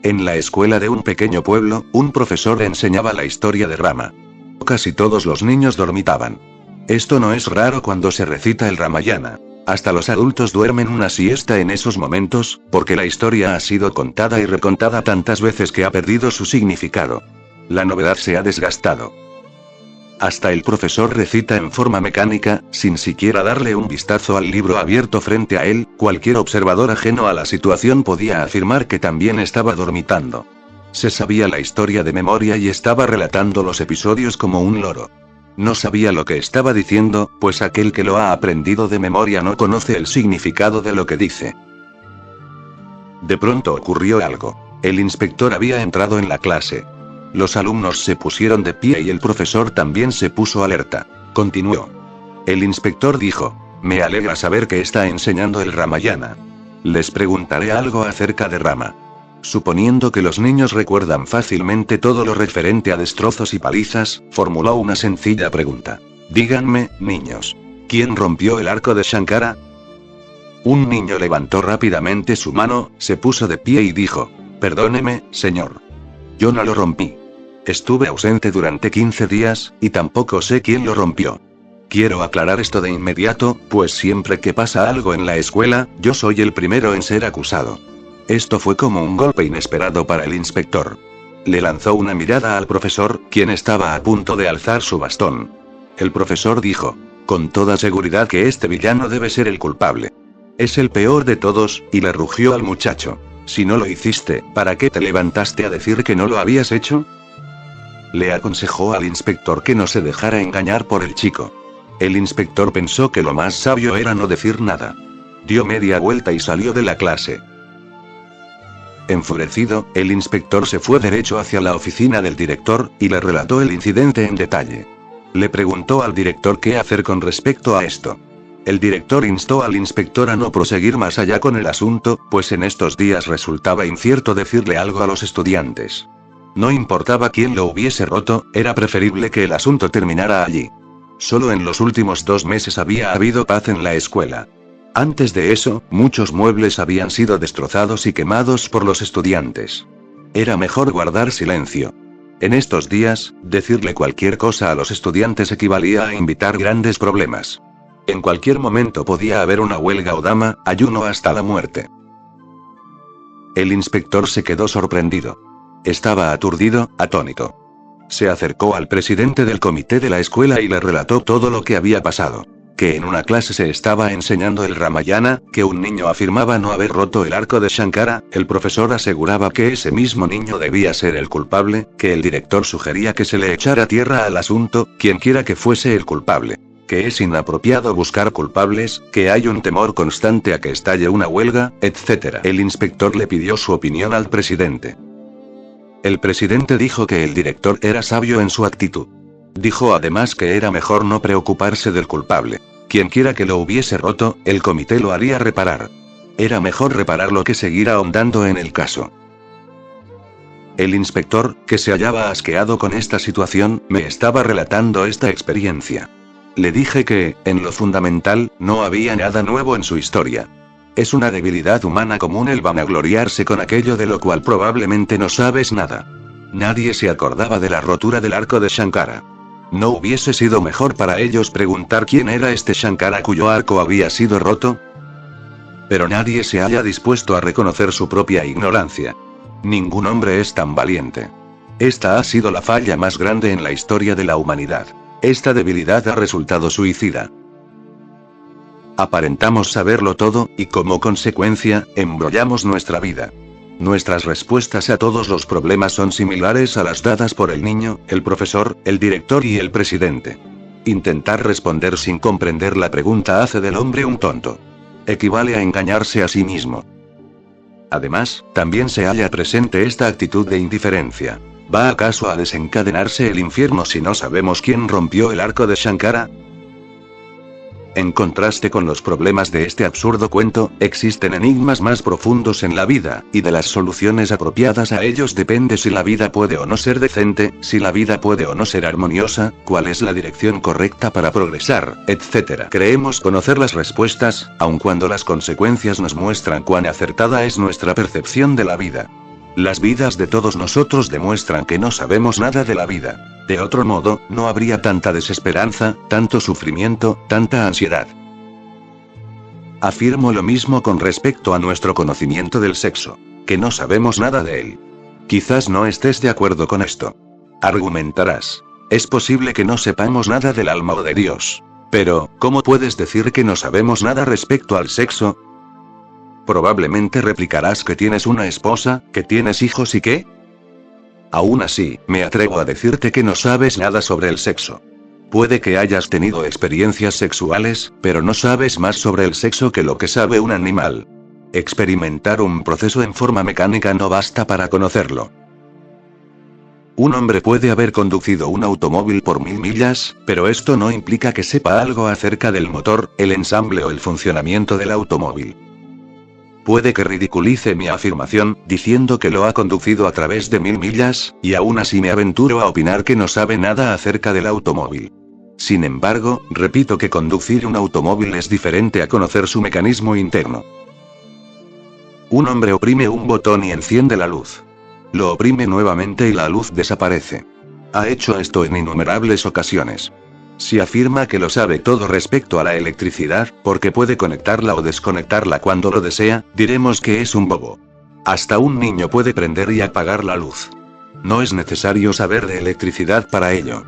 En la escuela de un pequeño pueblo, un profesor enseñaba la historia de Rama. Casi todos los niños dormitaban. Esto no es raro cuando se recita el Ramayana. Hasta los adultos duermen una siesta en esos momentos, porque la historia ha sido contada y recontada tantas veces que ha perdido su significado. La novedad se ha desgastado. Hasta el profesor recita en forma mecánica, sin siquiera darle un vistazo al libro abierto frente a él. Cualquier observador ajeno a la situación podía afirmar que también estaba dormitando. Se sabía la historia de memoria y estaba relatando los episodios como un loro. No sabía lo que estaba diciendo, pues aquel que lo ha aprendido de memoria no conoce el significado de lo que dice. De pronto ocurrió algo. El inspector había entrado en la clase. Los alumnos se pusieron de pie y el profesor también se puso alerta. Continuó. El inspector dijo: me alegra saber que está enseñando el Ramayana. Les preguntaré algo acerca de Rama. Suponiendo que los niños recuerdan fácilmente todo lo referente a destrozos y palizas, formuló una sencilla pregunta. Díganme, niños, ¿quién rompió el arco de Shankara? Un niño levantó rápidamente su mano, se puso de pie y dijo: perdóneme, señor. Yo no lo rompí. Estuve ausente durante 15 días, y tampoco sé quién lo rompió. Quiero aclarar esto de inmediato, pues siempre que pasa algo en la escuela, yo soy el primero en ser acusado. Esto fue como un golpe inesperado para el inspector. Le lanzó una mirada al profesor, quien estaba a punto de alzar su bastón. El profesor dijo: con toda seguridad que este villano debe ser el culpable. Es el peor de todos, y le rugió al muchacho. Si no lo hiciste, ¿para qué te levantaste a decir que no lo habías hecho? Le aconsejó al inspector que no se dejara engañar por el chico. El inspector pensó que lo más sabio era no decir nada. Dio media vuelta y salió de la clase. Enfurecido, el inspector se fue derecho hacia la oficina del director, y le relató el incidente en detalle. Le preguntó al director qué hacer con respecto a esto. El director instó al inspector a no proseguir más allá con el asunto, pues en estos días resultaba incierto decirle algo a los estudiantes. No importaba quién lo hubiese roto, era preferible que el asunto terminara allí. Solo en los últimos 2 meses había habido paz en la escuela. Antes de eso, muchos muebles habían sido destrozados y quemados por los estudiantes. Era mejor guardar silencio. En estos días, decirle cualquier cosa a los estudiantes equivalía a invitar grandes problemas. En cualquier momento podía haber una huelga o dama, ayuno hasta la muerte. El inspector se quedó sorprendido. Estaba aturdido, atónito. Se acercó al presidente del comité de la escuela y le relató todo lo que había pasado. Que en una clase se estaba enseñando el Ramayana, que un niño afirmaba no haber roto el arco de Shankara, el profesor aseguraba que ese mismo niño debía ser el culpable, que el director sugería que se le echara tierra al asunto, quienquiera que fuese el culpable. Que es inapropiado buscar culpables, que hay un temor constante a que estalle una huelga, etc. El inspector le pidió su opinión al presidente. El presidente dijo que el director era sabio en su actitud. Dijo además que era mejor no preocuparse del culpable. Quienquiera que lo hubiese roto, el comité lo haría reparar. Era mejor repararlo que seguir ahondando en el caso. El inspector, que se hallaba asqueado con esta situación, me estaba relatando esta experiencia. Le dije que, en lo fundamental, no había nada nuevo en su historia. Es una debilidad humana común el vanagloriarse con aquello de lo cual probablemente no sabes nada. Nadie se acordaba de la rotura del arco de Shankara. ¿No hubiese sido mejor para ellos preguntar quién era este Shankara cuyo arco había sido roto? Pero nadie se halla dispuesto a reconocer su propia ignorancia. Ningún hombre es tan valiente. Esta ha sido la falla más grande en la historia de la humanidad. Esta debilidad ha resultado suicida. Aparentamos saberlo todo, y como consecuencia, embrollamos nuestra vida. Nuestras respuestas a todos los problemas son similares a las dadas por el niño, el profesor, el director y el presidente. Intentar responder sin comprender la pregunta hace del hombre un tonto. Equivale a engañarse a sí mismo. Además, también se halla presente esta actitud de indiferencia. ¿Va acaso a desencadenarse el infierno si no sabemos quién rompió el arco de Shankara? En contraste con los problemas de este absurdo cuento, existen enigmas más profundos en la vida, y de las soluciones apropiadas a ellos depende si la vida puede o no ser decente, si la vida puede o no ser armoniosa, cuál es la dirección correcta para progresar, etc. Creemos conocer las respuestas, aun cuando las consecuencias nos muestran cuán acertada es nuestra percepción de la vida. Las vidas de todos nosotros demuestran que no sabemos nada de la vida. De otro modo, no habría tanta desesperanza, tanto sufrimiento, tanta ansiedad. Afirmo lo mismo con respecto a nuestro conocimiento del sexo. Que no sabemos nada de él. Quizás no estés de acuerdo con esto. Argumentarás. Es posible que no sepamos nada del alma o de Dios. Pero, ¿cómo puedes decir que no sabemos nada respecto al sexo? Probablemente replicarás que tienes una esposa, que tienes hijos y qué. Aún así, me atrevo a decirte que no sabes nada sobre el sexo. Puede que hayas tenido experiencias sexuales, pero no sabes más sobre el sexo que lo que sabe un animal. Experimentar un proceso en forma mecánica no basta para conocerlo. Un hombre puede haber conducido un automóvil por 1000 millas, pero esto no implica que sepa algo acerca del motor, el ensamble o el funcionamiento del automóvil. Puede que ridiculice mi afirmación, diciendo que lo ha conducido a través de 1000 millas, y aún así me aventuro a opinar que no sabe nada acerca del automóvil. Sin embargo, repito que conducir un automóvil es diferente a conocer su mecanismo interno. Un hombre oprime un botón y enciende la luz. Lo oprime nuevamente y la luz desaparece. Ha hecho esto en innumerables ocasiones. Si afirma que lo sabe todo respecto a la electricidad, porque puede conectarla o desconectarla cuando lo desea, diremos que es un bobo. Hasta un niño puede prender y apagar la luz. No es necesario saber de electricidad para ello.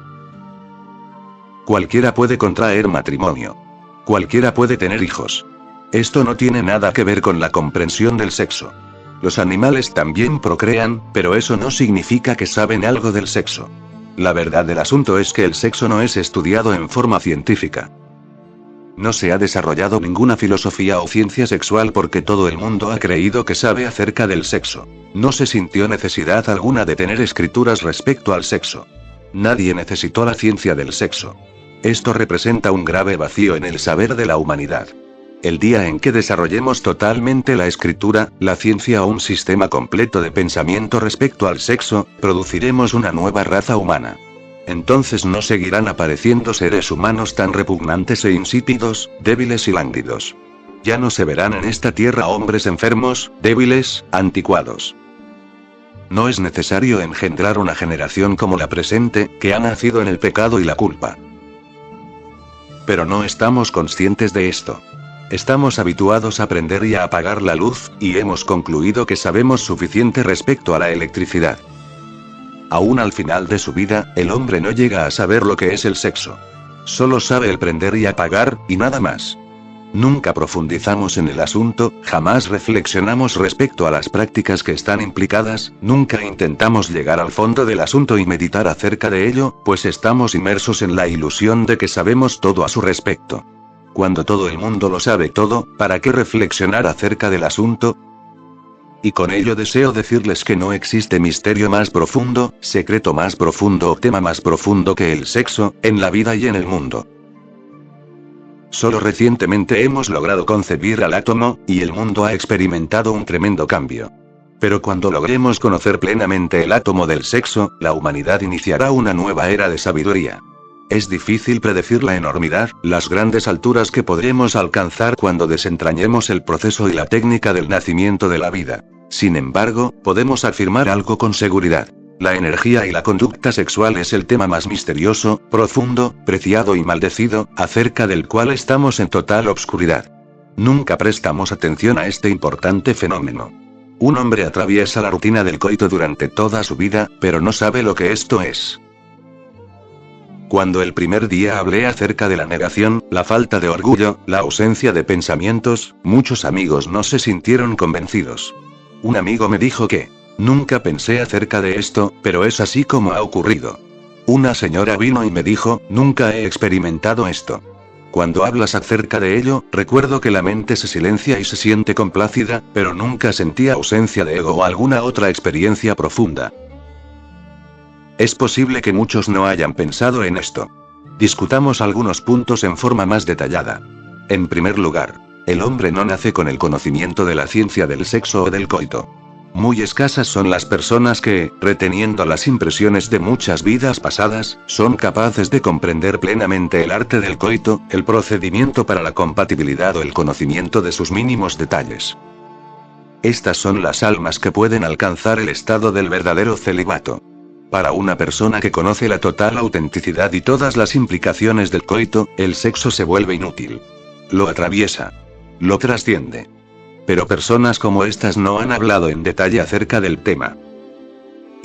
Cualquiera puede contraer matrimonio. Cualquiera puede tener hijos. Esto no tiene nada que ver con la comprensión del sexo. Los animales también procrean, pero eso no significa que saben algo del sexo. La verdad del asunto es que el sexo no es estudiado en forma científica. No se ha desarrollado ninguna filosofía o ciencia sexual porque todo el mundo ha creído que sabe acerca del sexo. No se sintió necesidad alguna de tener escrituras respecto al sexo. Nadie necesitó la ciencia del sexo. Esto representa un grave vacío en el saber de la humanidad. El día en que desarrollemos totalmente la escritura, la ciencia o un sistema completo de pensamiento respecto al sexo, produciremos una nueva raza humana. Entonces no seguirán apareciendo seres humanos tan repugnantes e insípidos, débiles y lánguidos. Ya no se verán en esta tierra hombres enfermos, débiles, anticuados. No es necesario engendrar una generación como la presente, que ha nacido en el pecado y la culpa. Pero no estamos conscientes de esto. Estamos habituados a prender y a apagar la luz, y hemos concluido que sabemos suficiente respecto a la electricidad. Aún al final de su vida, el hombre no llega a saber lo que es el sexo. Solo sabe el prender y apagar, y nada más. Nunca profundizamos en el asunto, jamás reflexionamos respecto a las prácticas que están implicadas, nunca intentamos llegar al fondo del asunto y meditar acerca de ello, pues estamos inmersos en la ilusión de que sabemos todo a su respecto. Cuando todo el mundo lo sabe todo, ¿para qué reflexionar acerca del asunto? Y con ello deseo decirles que no existe misterio más profundo, secreto más profundo o tema más profundo que el sexo, en la vida y en el mundo. Solo recientemente hemos logrado concebir al átomo, y el mundo ha experimentado un tremendo cambio. Pero cuando logremos conocer plenamente el átomo del sexo, la humanidad iniciará una nueva era de sabiduría. Es difícil predecir la enormidad, las grandes alturas que podremos alcanzar cuando desentrañemos el proceso y la técnica del nacimiento de la vida. Sin embargo, podemos afirmar algo con seguridad. La energía y la conducta sexual es el tema más misterioso, profundo, preciado y maldecido, acerca del cual estamos en total obscuridad. Nunca prestamos atención a este importante fenómeno. Un hombre atraviesa la rutina del coito durante toda su vida, pero no sabe lo que esto es. Cuando el primer día hablé acerca de la negación, la falta de orgullo, la ausencia de pensamientos, muchos amigos no se sintieron convencidos. Un amigo me dijo que, nunca pensé acerca de esto, pero es así como ha ocurrido. Una señora vino y me dijo, nunca he experimentado esto. Cuando hablas acerca de ello, recuerdo que la mente se silencia y se siente complácida, pero nunca sentí ausencia de ego o alguna otra experiencia profunda. Es posible que muchos no hayan pensado en esto. Discutamos algunos puntos en forma más detallada. En primer lugar, el hombre no nace con el conocimiento de la ciencia del sexo o del coito. Muy escasas son las personas que, reteniendo las impresiones de muchas vidas pasadas, son capaces de comprender plenamente el arte del coito, el procedimiento para la compatibilidad o el conocimiento de sus mínimos detalles. Estas son las almas que pueden alcanzar el estado del verdadero celibato. Para una persona que conoce la total autenticidad y todas las implicaciones del coito, el sexo se vuelve inútil. Lo atraviesa. Lo trasciende. Pero personas como estas no han hablado en detalle acerca del tema.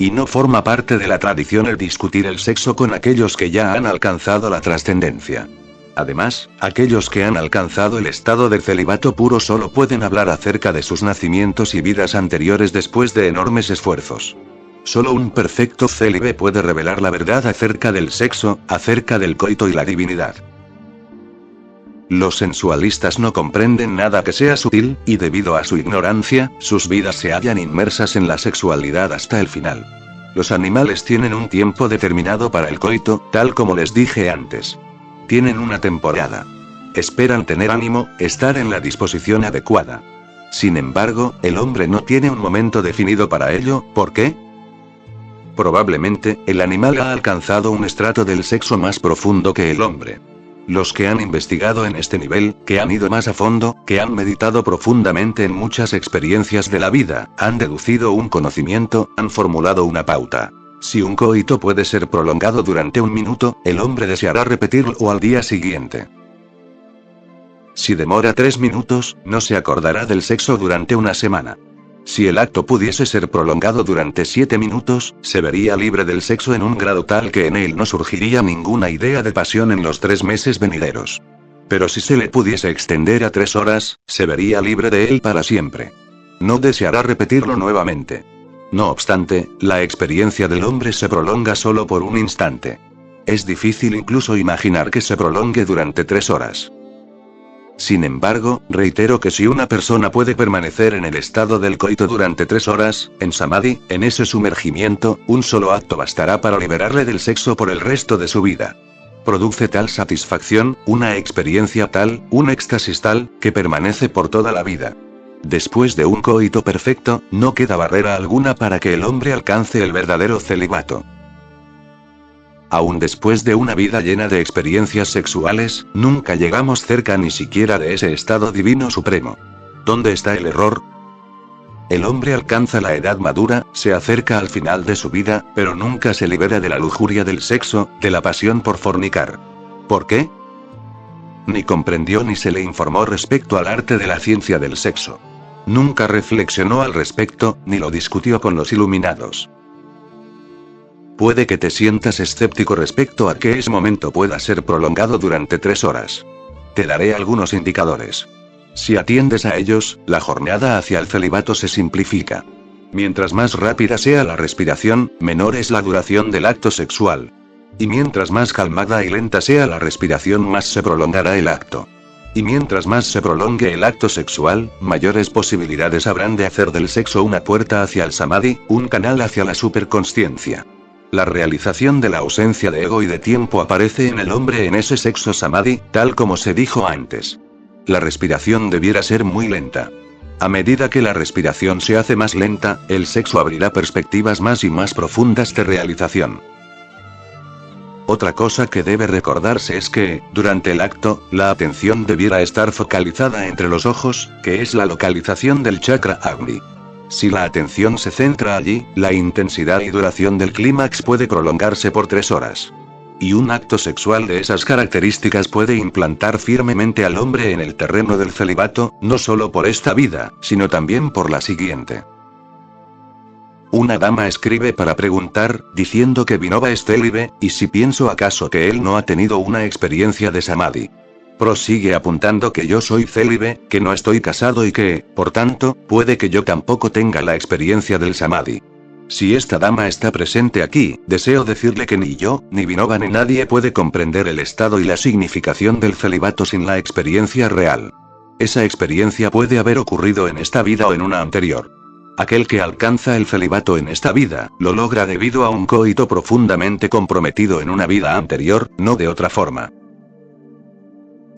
Y no forma parte de la tradición el discutir el sexo con aquellos que ya han alcanzado la trascendencia. Además, aquellos que han alcanzado el estado del celibato puro solo pueden hablar acerca de sus nacimientos y vidas anteriores después de enormes esfuerzos. Solo un perfecto célibe puede revelar la verdad acerca del sexo, acerca del coito y la divinidad. Los sensualistas no comprenden nada que sea sutil, y debido a su ignorancia, sus vidas se hallan inmersas en la sexualidad hasta el final. Los animales tienen un tiempo determinado para el coito, tal como les dije antes. Tienen una temporada. Esperan tener ánimo, estar en la disposición adecuada. Sin embargo, el hombre no tiene un momento definido para ello. ¿Por qué? Probablemente, el animal ha alcanzado un estrato del sexo más profundo que el hombre. Los que han investigado en este nivel, que han ido más a fondo, que han meditado profundamente en muchas experiencias de la vida, han deducido un conocimiento, han formulado una pauta. Si un coito puede ser prolongado durante 1 minuto, el hombre deseará repetirlo al día siguiente. Si demora 3 minutos, no se acordará del sexo durante 1 semana. Si el acto pudiese ser prolongado durante 7 minutos, se vería libre del sexo en un grado tal que en él no surgiría ninguna idea de pasión en los 3 meses venideros. Pero si se le pudiese extender a 3 horas, se vería libre de él para siempre. No deseará repetirlo nuevamente. No obstante, la experiencia del hombre se prolonga solo por un instante. Es difícil incluso imaginar que se prolongue durante 3 horas. Sin embargo, reitero que si una persona puede permanecer en el estado del coito durante 3 horas, en samadhi, en ese sumergimiento, un solo acto bastará para liberarle del sexo por el resto de su vida. Produce tal satisfacción, una experiencia tal, un éxtasis tal, que permanece por toda la vida. Después de un coito perfecto, no queda barrera alguna para que el hombre alcance el verdadero celibato. Aún después de una vida llena de experiencias sexuales, nunca llegamos cerca ni siquiera de ese estado divino supremo. ¿Dónde está el error? El hombre alcanza la edad madura, se acerca al final de su vida, pero nunca se libera de la lujuria del sexo, de la pasión por fornicar. ¿Por qué? Ni comprendió ni se le informó respecto al arte de la ciencia del sexo. Nunca reflexionó al respecto, ni lo discutió con los iluminados. Puede que te sientas escéptico respecto a que ese momento pueda ser prolongado durante 3 horas. Te daré algunos indicadores. Si atiendes a ellos, la jornada hacia el celibato se simplifica. Mientras más rápida sea la respiración, menor es la duración del acto sexual. Y mientras más calmada y lenta sea la respiración, más se prolongará el acto. Y mientras más se prolongue el acto sexual, mayores posibilidades habrán de hacer del sexo una puerta hacia el samadhi, un canal hacia la superconsciencia. La realización de la ausencia de ego y de tiempo aparece en el hombre en ese sexo samadhi, tal como se dijo antes. La respiración debiera ser muy lenta. A medida que la respiración se hace más lenta, el sexo abrirá perspectivas más y más profundas de realización. Otra cosa que debe recordarse es que, durante el acto, la atención debiera estar focalizada entre los ojos, que es la localización del chakra Agni. Si la atención se centra allí, la intensidad y duración del clímax puede prolongarse por 3 horas. Y un acto sexual de esas características puede implantar firmemente al hombre en el terreno del celibato, no solo por esta vida, sino también por la siguiente. Una dama escribe para preguntar, diciendo que Vinoba es célibe, y si pienso acaso que él no ha tenido una experiencia de samadhi. Prosigue apuntando que yo soy célibe, que no estoy casado y que, por tanto, puede que yo tampoco tenga la experiencia del samadhi. Si esta dama está presente aquí, deseo decirle que ni yo, ni Vinoba ni nadie puede comprender el estado y la significación del celibato sin la experiencia real. Esa experiencia puede haber ocurrido en esta vida o en una anterior. Aquel que alcanza el celibato en esta vida, lo logra debido a un coito profundamente comprometido en una vida anterior, no de otra forma.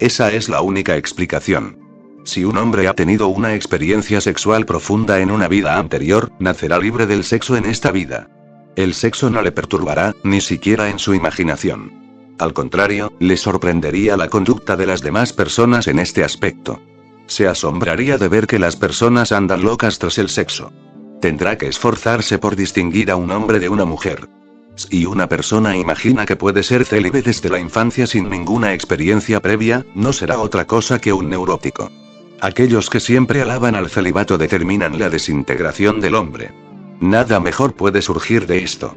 Esa es la única explicación. Si un hombre ha tenido una experiencia sexual profunda en una vida anterior, nacerá libre del sexo en esta vida. El sexo no le perturbará, ni siquiera en su imaginación. Al contrario, le sorprendería la conducta de las demás personas en este aspecto. Se asombraría de ver que las personas andan locas tras el sexo. Tendrá que esforzarse por distinguir a un hombre de una mujer. Si una persona imagina que puede ser célibe desde la infancia sin ninguna experiencia previa, no será otra cosa que un neurótico. Aquellos que siempre alaban al celibato determinan la desintegración del hombre. Nada mejor puede surgir de esto.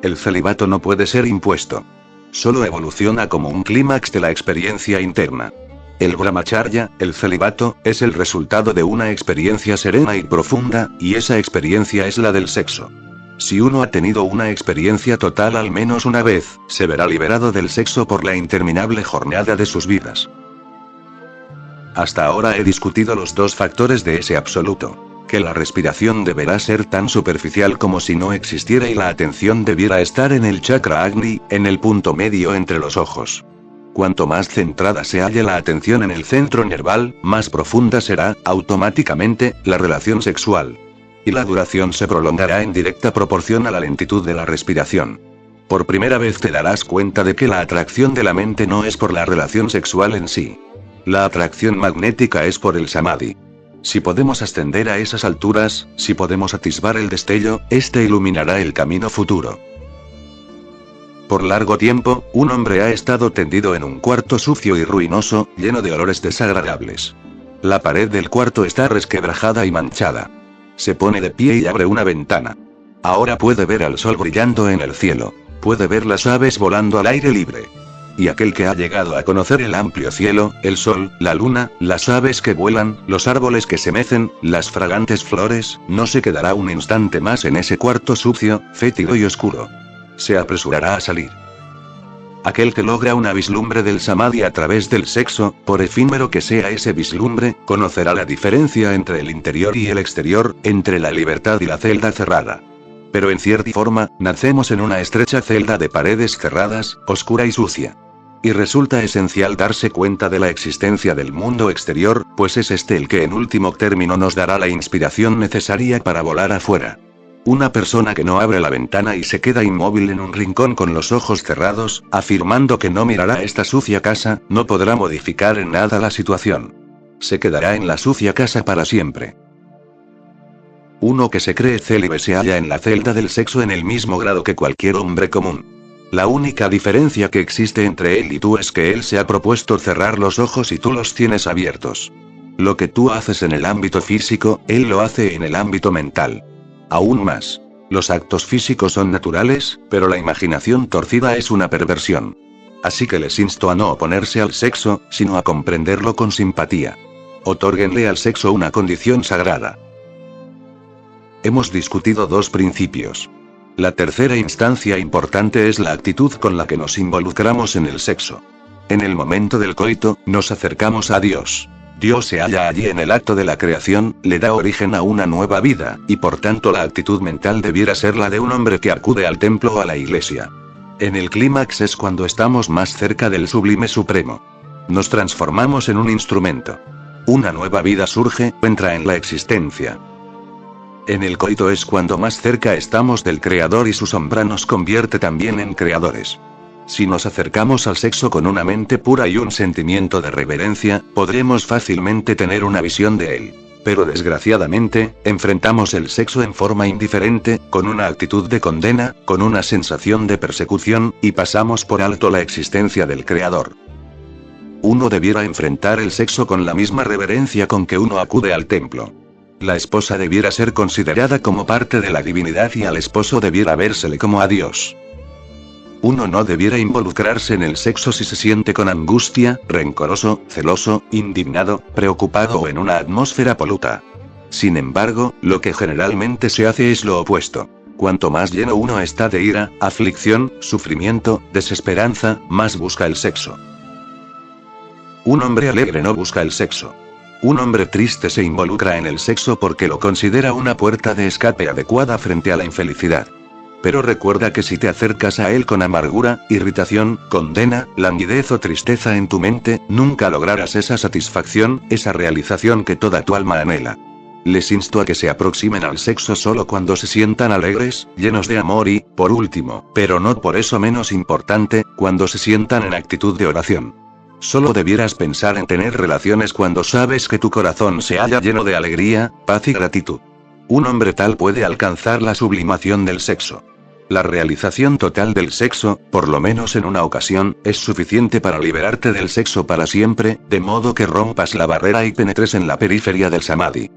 El celibato no puede ser impuesto. Solo evoluciona como un clímax de la experiencia interna. El brahmacharya, el celibato, es el resultado de una experiencia serena y profunda, y esa experiencia es la del sexo. Si uno ha tenido una experiencia total al menos una vez, se verá liberado del sexo por la interminable jornada de sus vidas. Hasta ahora he discutido los dos factores de ese absoluto. Que la respiración deberá ser tan superficial como si no existiera y la atención debiera estar en el chakra Agni, en el punto medio entre los ojos. Cuanto más centrada se halle la atención en el centro nerval, más profunda será, automáticamente, la relación sexual. Y la duración se prolongará en directa proporción a la lentitud de la respiración. Por primera vez te darás cuenta de que la atracción de la mente no es por la relación sexual en sí. La atracción magnética es por el samadhi. Si podemos ascender a esas alturas, si podemos atisbar el destello, este iluminará el camino futuro. Por largo tiempo, un hombre ha estado tendido en un cuarto sucio y ruinoso, lleno de olores desagradables. La pared del cuarto está resquebrajada y manchada. Se pone de pie y abre una ventana. Ahora puede ver al sol brillando en el cielo. Puede ver las aves volando al aire libre. Y aquel que ha llegado a conocer el amplio cielo, el sol, la luna, las aves que vuelan, los árboles que se mecen, las fragantes flores, no se quedará un instante más en ese cuarto sucio, fétido y oscuro. Se apresurará a salir. Aquel que logra una vislumbre del samadhi a través del sexo, por efímero que sea ese vislumbre, conocerá la diferencia entre el interior y el exterior, entre la libertad y la celda cerrada. Pero en cierta forma, nacemos en una estrecha celda de paredes cerradas, oscura y sucia. Y resulta esencial darse cuenta de la existencia del mundo exterior, pues es este el que en último término nos dará la inspiración necesaria para volar afuera. Una persona que no abre la ventana y se queda inmóvil en un rincón con los ojos cerrados, afirmando que no mirará esta sucia casa, no podrá modificar en nada la situación. Se quedará en la sucia casa para siempre. Uno que se cree célibe se halla en la celda del sexo en el mismo grado que cualquier hombre común. La única diferencia que existe entre él y tú es que él se ha propuesto cerrar los ojos y tú los tienes abiertos. Lo que tú haces en el ámbito físico, él lo hace en el ámbito mental. Aún más. Los actos físicos son naturales, pero la imaginación torcida es una perversión. Así que les insto a no oponerse al sexo, sino a comprenderlo con simpatía. Otórguenle al sexo una condición sagrada. Hemos discutido dos principios. La tercera instancia importante es la actitud con la que nos involucramos en el sexo. En el momento del coito, nos acercamos a Dios. Dios se halla allí en el acto de la creación, le da origen a una nueva vida, y por tanto la actitud mental debiera ser la de un hombre que acude al templo o a la iglesia. En el clímax es cuando estamos más cerca del sublime supremo. Nos transformamos en un instrumento. Una nueva vida surge, entra en la existencia. En el coito es cuando más cerca estamos del Creador y su sombra nos convierte también en creadores. Si nos acercamos al sexo con una mente pura y un sentimiento de reverencia, podremos fácilmente tener una visión de él. Pero desgraciadamente, enfrentamos el sexo en forma indiferente, con una actitud de condena, con una sensación de persecución, y pasamos por alto la existencia del Creador. Uno debiera enfrentar el sexo con la misma reverencia con que uno acude al templo. La esposa debiera ser considerada como parte de la divinidad y al esposo debiera vérsele como a Dios. Uno no debiera involucrarse en el sexo si se siente con angustia, rencoroso, celoso, indignado, preocupado o en una atmósfera poluta. Sin embargo, lo que generalmente se hace es lo opuesto. Cuanto más lleno uno está de ira, aflicción, sufrimiento, desesperanza, más busca el sexo. Un hombre alegre no busca el sexo. Un hombre triste se involucra en el sexo porque lo considera una puerta de escape adecuada frente a la infelicidad. Pero recuerda que si te acercas a él con amargura, irritación, condena, languidez o tristeza en tu mente, nunca lograrás esa satisfacción, esa realización que toda tu alma anhela. Les insto a que se aproximen al sexo solo cuando se sientan alegres, llenos de amor y, por último, pero no por eso menos importante, cuando se sientan en actitud de oración. Solo debieras pensar en tener relaciones cuando sabes que tu corazón se halla lleno de alegría, paz y gratitud. Un hombre tal puede alcanzar la sublimación del sexo. La realización total del sexo, por lo menos en una ocasión, es suficiente para liberarte del sexo para siempre, de modo que rompas la barrera y penetres en la periferia del samadhi.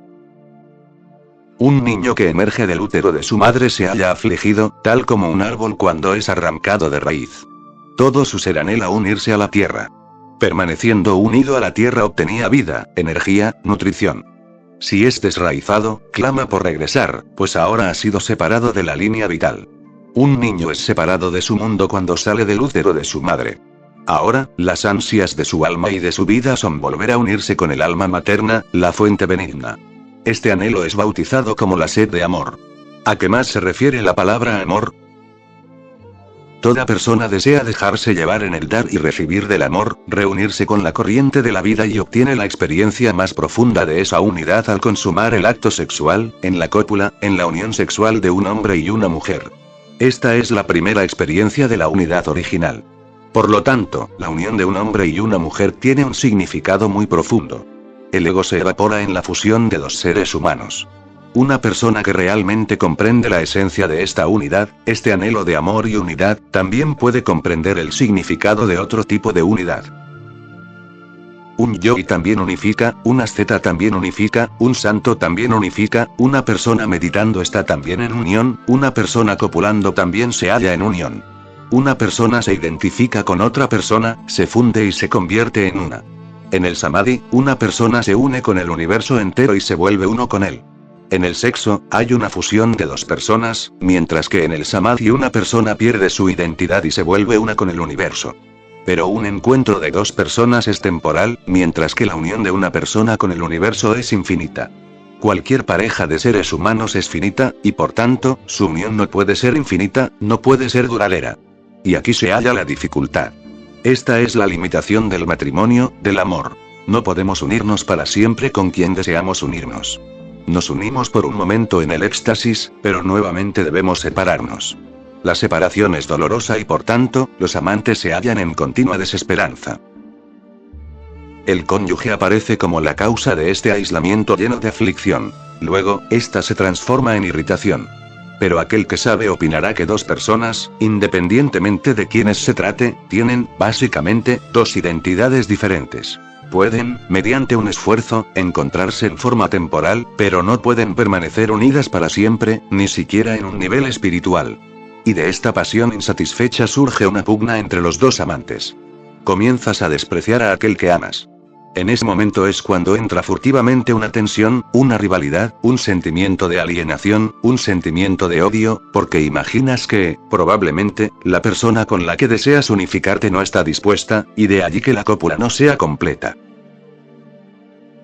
Un niño que emerge del útero de su madre se halla afligido, tal como un árbol cuando es arrancado de raíz. Todo su ser anhela unirse a la tierra. Permaneciendo unido a la tierra obtenía vida, energía, nutrición. Si es desraizado, clama por regresar, pues ahora ha sido separado de la línea vital. Un niño es separado de su mundo cuando sale del útero de su madre. Ahora, las ansias de su alma y de su vida son volver a unirse con el alma materna, la fuente benigna. Este anhelo es bautizado como la sed de amor. ¿A qué más se refiere la palabra amor? Toda persona desea dejarse llevar en el dar y recibir del amor, reunirse con la corriente de la vida y obtiene la experiencia más profunda de esa unidad al consumar el acto sexual, en la cópula, en la unión sexual de un hombre y una mujer. Esta es la primera experiencia de la unidad original. Por lo tanto, la unión de un hombre y una mujer tiene un significado muy profundo. El ego se evapora en la fusión de dos seres humanos. Una persona que realmente comprende la esencia de esta unidad, este anhelo de amor y unidad, también puede comprender el significado de otro tipo de unidad. Un yogi también unifica, un asceta también unifica, un santo también unifica, una persona meditando está también en unión, una persona copulando también se halla en unión. Una persona se identifica con otra persona, se funde y se convierte en una. En el samadhi, una persona se une con el universo entero y se vuelve uno con él. En el sexo, hay una fusión de dos personas, mientras que en el samadhi una persona pierde su identidad y se vuelve una con el universo. Pero un encuentro de dos personas es temporal, mientras que la unión de una persona con el universo es infinita. Cualquier pareja de seres humanos es finita, y por tanto, su unión no puede ser infinita, no puede ser duradera. Y aquí se halla la dificultad. Esta es la limitación del matrimonio, del amor. No podemos unirnos para siempre con quien deseamos unirnos. Nos unimos por un momento en el éxtasis, pero nuevamente debemos separarnos. La separación es dolorosa y por tanto, los amantes se hallan en continua desesperanza. El cónyuge aparece como la causa de este aislamiento lleno de aflicción. Luego, esta se transforma en irritación. Pero aquel que sabe opinará que dos personas, independientemente de quienes se trate, tienen, básicamente, dos identidades diferentes. Pueden, mediante un esfuerzo, encontrarse en forma temporal, pero no pueden permanecer unidas para siempre, ni siquiera en un nivel espiritual. Y de esta pasión insatisfecha surge una pugna entre los dos amantes. Comienzas a despreciar a aquel que amas. En ese momento es cuando entra furtivamente una tensión, una rivalidad, un sentimiento de alienación, un sentimiento de odio, porque imaginas que, probablemente, la persona con la que deseas unificarte no está dispuesta, y de allí que la cópula no sea completa.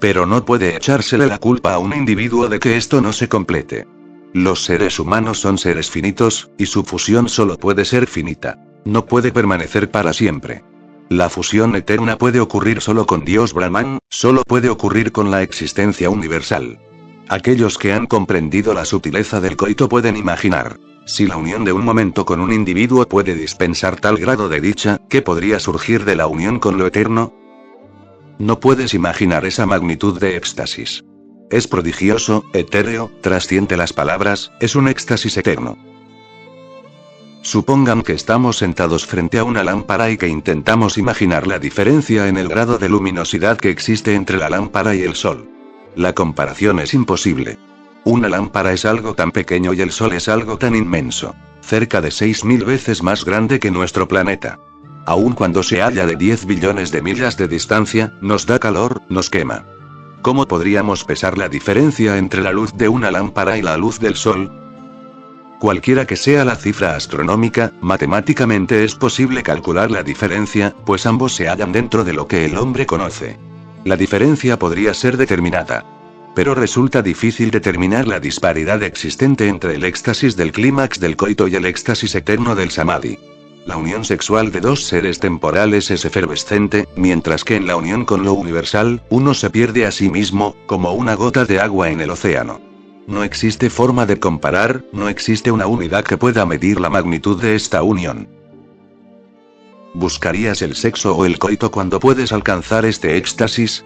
Pero no puede echársele la culpa a un individuo de que esto no se complete. Los seres humanos son seres finitos, y su fusión solo puede ser finita. No puede permanecer para siempre. La fusión eterna puede ocurrir solo con Dios Brahman, solo puede ocurrir con la existencia universal. Aquellos que han comprendido la sutileza del coito pueden imaginar. Si la unión de un momento con un individuo puede dispensar tal grado de dicha, ¿qué podría surgir de la unión con lo eterno? No puedes imaginar esa magnitud de éxtasis. Es prodigioso, etéreo, trasciende las palabras, es un éxtasis eterno. Supongan que estamos sentados frente a una lámpara y que intentamos imaginar la diferencia en el grado de luminosidad que existe entre la lámpara y el sol. La comparación es imposible. Una lámpara es algo tan pequeño y el sol es algo tan inmenso. Cerca de 6.000 veces más grande que nuestro planeta. Aun cuando se halla de 10 billones de millas de distancia, nos da calor, nos quema. ¿Cómo podríamos pesar la diferencia entre la luz de una lámpara y la luz del sol? Cualquiera que sea la cifra astronómica, matemáticamente es posible calcular la diferencia, pues ambos se hallan dentro de lo que el hombre conoce. La diferencia podría ser determinada. Pero resulta difícil determinar la disparidad existente entre el éxtasis del clímax del coito y el éxtasis eterno del samadhi. La unión sexual de dos seres temporales es efervescente, mientras que en la unión con lo universal, uno se pierde a sí mismo, como una gota de agua en el océano. No existe forma de comparar, no existe una unidad que pueda medir la magnitud de esta unión. ¿Buscarías el sexo o el coito cuando puedes alcanzar este éxtasis?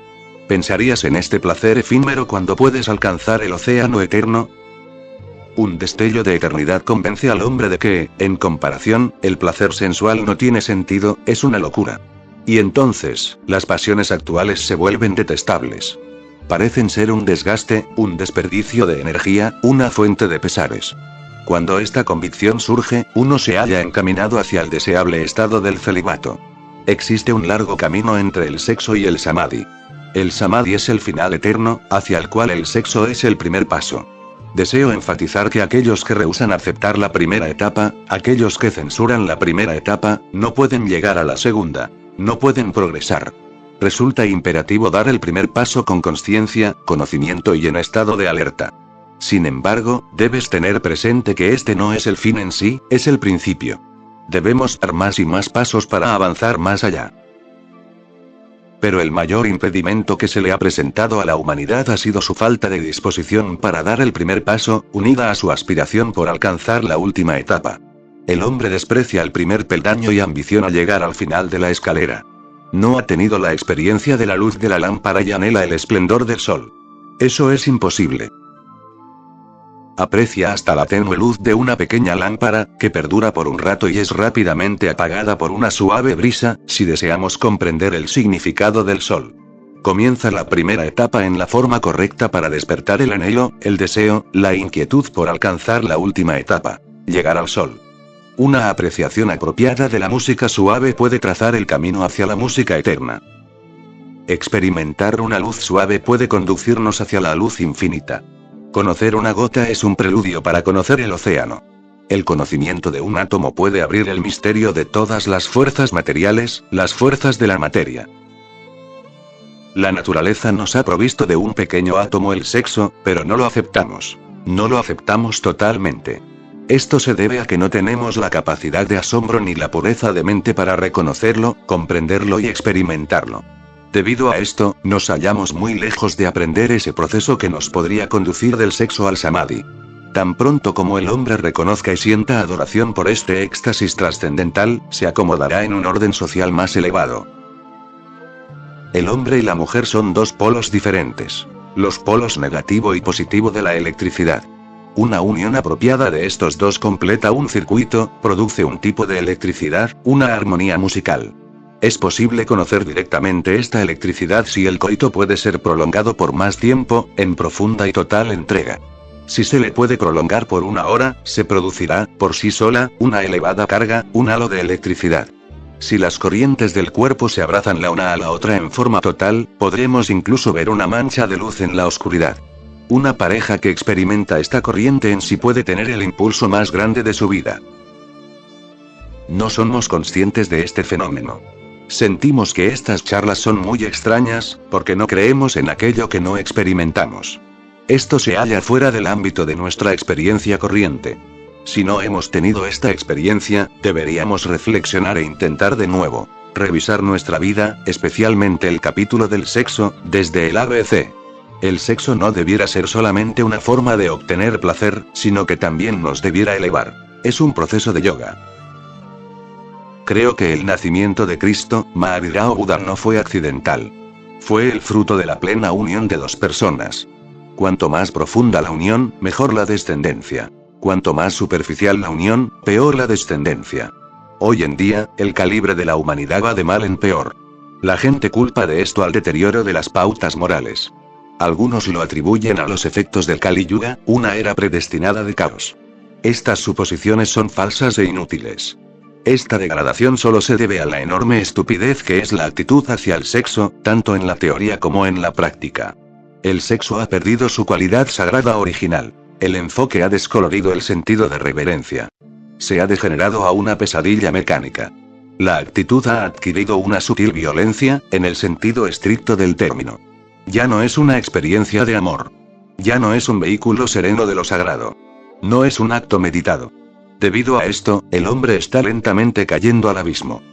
¿Pensarías en este placer efímero cuando puedes alcanzar el océano eterno? Un destello de eternidad convence al hombre de que, en comparación, el placer sensual no tiene sentido, es una locura. Y entonces, las pasiones actuales se vuelven detestables. Parecen ser un desgaste, un desperdicio de energía, una fuente de pesares. Cuando esta convicción surge, uno se halla encaminado hacia el deseable estado del celibato. Existe un largo camino entre el sexo y el samadhi. El samadhi es el final eterno, hacia el cual el sexo es el primer paso. Deseo enfatizar que aquellos que rehúsan aceptar la primera etapa, aquellos que censuran la primera etapa, no pueden llegar a la segunda. No pueden progresar. Resulta imperativo dar el primer paso con conciencia, conocimiento y en estado de alerta. Sin embargo, debes tener presente que este no es el fin en sí, es el principio. Debemos dar más y más pasos para avanzar más allá. Pero el mayor impedimento que se le ha presentado a la humanidad ha sido su falta de disposición para dar el primer paso, unida a su aspiración por alcanzar la última etapa. El hombre desprecia el primer peldaño y ambiciona llegar al final de la escalera. No ha tenido la experiencia de la luz de la lámpara y anhela el esplendor del sol. Eso es imposible. Aprecia hasta la tenue luz de una pequeña lámpara, que perdura por un rato y es rápidamente apagada por una suave brisa, si deseamos comprender el significado del sol. Comienza la primera etapa en la forma correcta para despertar el anhelo, el deseo, la inquietud por alcanzar la última etapa, llegar al sol. Una apreciación apropiada de la música suave puede trazar el camino hacia la música eterna. Experimentar una luz suave puede conducirnos hacia la luz infinita. Conocer una gota es un preludio para conocer el océano. El conocimiento de un átomo puede abrir el misterio de todas las fuerzas materiales, las fuerzas de la materia. La naturaleza nos ha provisto de un pequeño átomo, el sexo, pero no lo aceptamos. No lo aceptamos totalmente. Esto se debe a que no tenemos la capacidad de asombro ni la pureza de mente para reconocerlo, comprenderlo y experimentarlo. Debido a esto, nos hallamos muy lejos de aprender ese proceso que nos podría conducir del sexo al samadhi. Tan pronto como el hombre reconozca y sienta adoración por este éxtasis trascendental, se acomodará en un orden social más elevado. El hombre y la mujer son dos polos diferentes. Los polos negativo y positivo de la electricidad. Una unión apropiada de estos dos completa un circuito, produce un tipo de electricidad, una armonía musical. Es posible conocer directamente esta electricidad si el coito puede ser prolongado por más tiempo, en profunda y total entrega. Si se le puede prolongar por una hora, se producirá, por sí sola, una elevada carga, un halo de electricidad. Si las corrientes del cuerpo se abrazan la una a la otra en forma total, podremos incluso ver una mancha de luz en la oscuridad. Una pareja que experimenta esta corriente en sí puede tener el impulso más grande de su vida. No somos conscientes de este fenómeno. Sentimos que estas charlas son muy extrañas, porque no creemos en aquello que no experimentamos. Esto se halla fuera del ámbito de nuestra experiencia corriente. Si no hemos tenido esta experiencia, deberíamos reflexionar e intentar de nuevo. Revisar nuestra vida, especialmente el capítulo del sexo, desde el ABC. El sexo no debiera ser solamente una forma de obtener placer, sino que también nos debiera elevar. Es un proceso de yoga. Creo que el nacimiento de Cristo, Mahavira o Buda no fue accidental. Fue el fruto de la plena unión de dos personas. Cuanto más profunda la unión, mejor la descendencia. Cuanto más superficial la unión, peor la descendencia. Hoy en día, el calibre de la humanidad va de mal en peor. La gente culpa de esto al deterioro de las pautas morales. Algunos lo atribuyen a los efectos del Kali Yuga, una era predestinada de caos. Estas suposiciones son falsas e inútiles. Esta degradación solo se debe a la enorme estupidez que es la actitud hacia el sexo, tanto en la teoría como en la práctica. El sexo ha perdido su cualidad sagrada original. El enfoque ha descolorido el sentido de reverencia. Se ha degenerado a una pesadilla mecánica. La actitud ha adquirido una sutil violencia, en el sentido estricto del término. Ya no es una experiencia de amor. Ya no es un vehículo sereno de lo sagrado. No es un acto meditado. Debido a esto, el hombre está lentamente cayendo al abismo.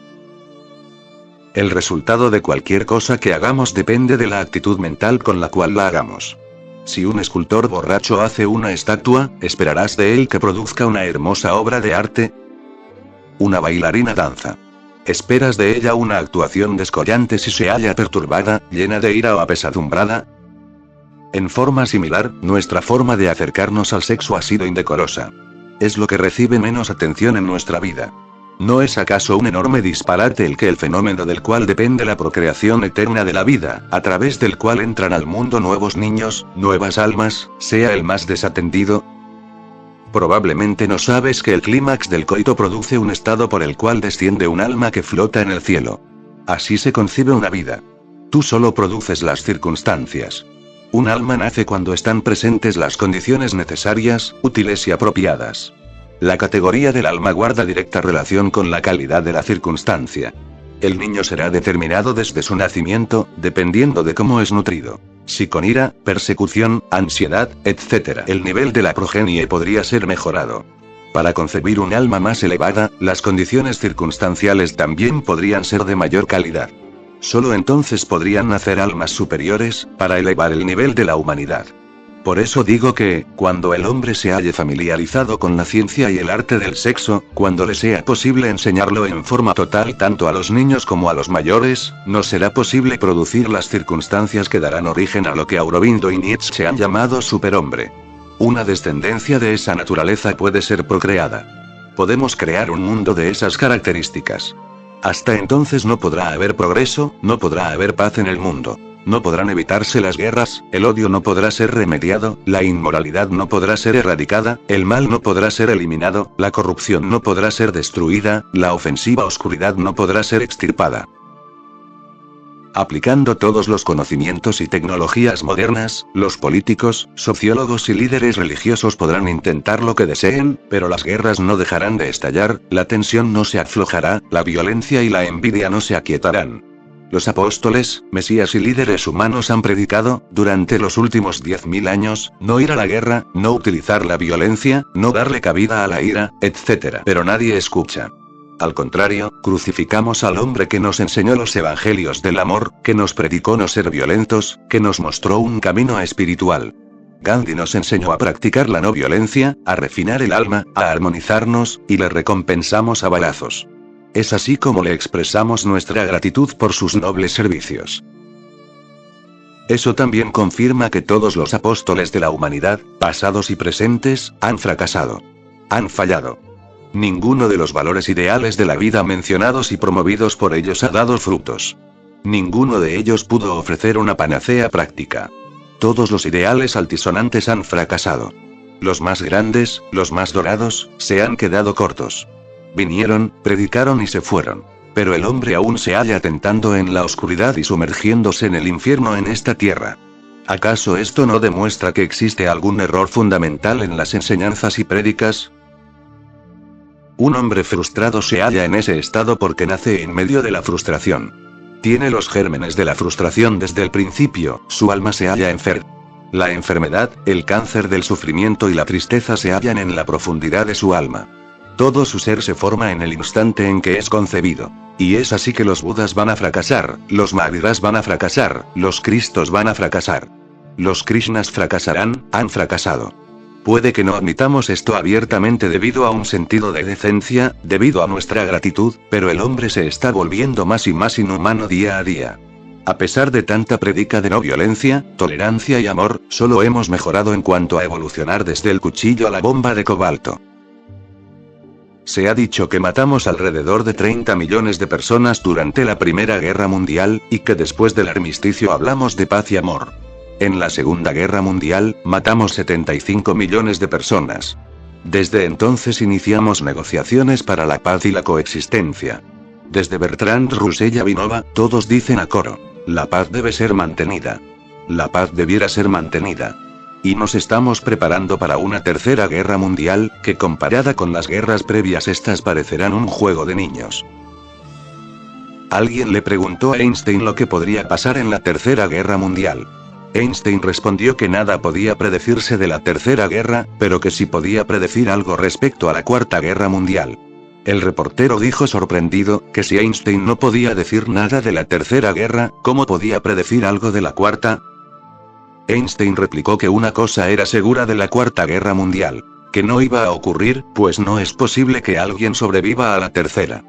El resultado de cualquier cosa que hagamos depende de la actitud mental con la cual la hagamos. Si un escultor borracho hace una estatua, ¿esperarás de él que produzca una hermosa obra de arte? Una bailarina danza. ¿Esperas de ella una actuación descollante si se halla perturbada, llena de ira o apesadumbrada? En forma similar, nuestra forma de acercarnos al sexo ha sido indecorosa. Es lo que recibe menos atención en nuestra vida. ¿No es acaso un enorme disparate el que el fenómeno del cual depende la procreación eterna de la vida, a través del cual entran al mundo nuevos niños, nuevas almas, sea el más desatendido? Probablemente no sabes que el clímax del coito produce un estado por el cual desciende un alma que flota en el cielo. Así se concibe una vida. Tú solo produces las circunstancias. Un alma nace cuando están presentes las condiciones necesarias, útiles y apropiadas. La categoría del alma guarda directa relación con la calidad de la circunstancia. El niño será determinado desde su nacimiento, dependiendo de cómo es nutrido. Si con ira, persecución, ansiedad, etc. el nivel de la progenie podría ser mejorado. Para concebir un alma más elevada, las condiciones circunstanciales también podrían ser de mayor calidad. Solo entonces podrían nacer almas superiores, para elevar el nivel de la humanidad. Por eso digo que, cuando el hombre se halle familiarizado con la ciencia y el arte del sexo, cuando le sea posible enseñarlo en forma total tanto a los niños como a los mayores, no será posible producir las circunstancias que darán origen a lo que Aurobindo y Nietzsche han llamado superhombre. Una descendencia de esa naturaleza puede ser procreada. Podemos crear un mundo de esas características. Hasta entonces no podrá haber progreso, no podrá haber paz en el mundo. No podrán evitarse las guerras, el odio no podrá ser remediado, la inmoralidad no podrá ser erradicada, el mal no podrá ser eliminado, la corrupción no podrá ser destruida, la ofensiva oscuridad no podrá ser extirpada. Aplicando todos los conocimientos y tecnologías modernas, los políticos, sociólogos y líderes religiosos podrán intentar lo que deseen, pero las guerras no dejarán de estallar, la tensión no se aflojará, la violencia y la envidia no se aquietarán. Los apóstoles, mesías y líderes humanos han predicado, durante los últimos 10.000 años, no ir a la guerra, no utilizar la violencia, no darle cabida a la ira, etc. Pero nadie escucha. Al contrario, crucificamos al hombre que nos enseñó los evangelios del amor, que nos predicó no ser violentos, que nos mostró un camino espiritual. Gandhi nos enseñó a practicar la no violencia, a refinar el alma, a armonizarnos, y le recompensamos a balazos. Es así como le expresamos nuestra gratitud por sus nobles servicios. Eso también confirma que todos los apóstoles de la humanidad, pasados y presentes, han fracasado. Han fallado. Ninguno de los valores ideales de la vida mencionados y promovidos por ellos ha dado frutos. Ninguno de ellos pudo ofrecer una panacea práctica. Todos los ideales altisonantes han fracasado. Los más grandes, los más dorados, se han quedado cortos. Vinieron, predicaron y se fueron. Pero el hombre aún se halla tentando en la oscuridad y sumergiéndose en el infierno en esta tierra. ¿Acaso esto no demuestra que existe algún error fundamental en las enseñanzas y prédicas? Un hombre frustrado se halla en ese estado porque nace en medio de la frustración. Tiene los gérmenes de la frustración desde el principio, su alma se halla enferma. La enfermedad, el cáncer del sufrimiento y la tristeza se hallan en la profundidad de su alma. Todo su ser se forma en el instante en que es concebido. Y es así que los Budas van a fracasar, los Mahaviras van a fracasar, los Cristos van a fracasar. Los Krishnas fracasarán, han fracasado. Puede que no admitamos esto abiertamente debido a un sentido de decencia, debido a nuestra gratitud, pero el hombre se está volviendo más y más inhumano día a día. A pesar de tanta predica de no violencia, tolerancia y amor, solo hemos mejorado en cuanto a evolucionar desde el cuchillo a la bomba de cobalto. Se ha dicho que matamos alrededor de 30 millones de personas durante la Primera Guerra Mundial, y que después del armisticio hablamos de paz y amor. En la Segunda Guerra Mundial, matamos 75 millones de personas. Desde entonces iniciamos negociaciones para la paz y la coexistencia. Desde Bertrand Russell a Vinova, todos dicen a coro: la paz debe ser mantenida. La paz debiera ser mantenida. Y nos estamos preparando para una tercera guerra mundial, que comparada con las guerras previas estas parecerán un juego de niños. Alguien le preguntó a Einstein lo que podría pasar en la tercera guerra mundial. Einstein respondió que nada podía predecirse de la tercera guerra, pero que sí podía predecir algo respecto a la cuarta guerra mundial. El reportero dijo sorprendido, que si Einstein no podía decir nada de la tercera guerra, ¿cómo podía predecir algo de la cuarta? Einstein replicó que una cosa era segura de la Cuarta Guerra Mundial: que no iba a ocurrir, pues no es posible que alguien sobreviva a la tercera.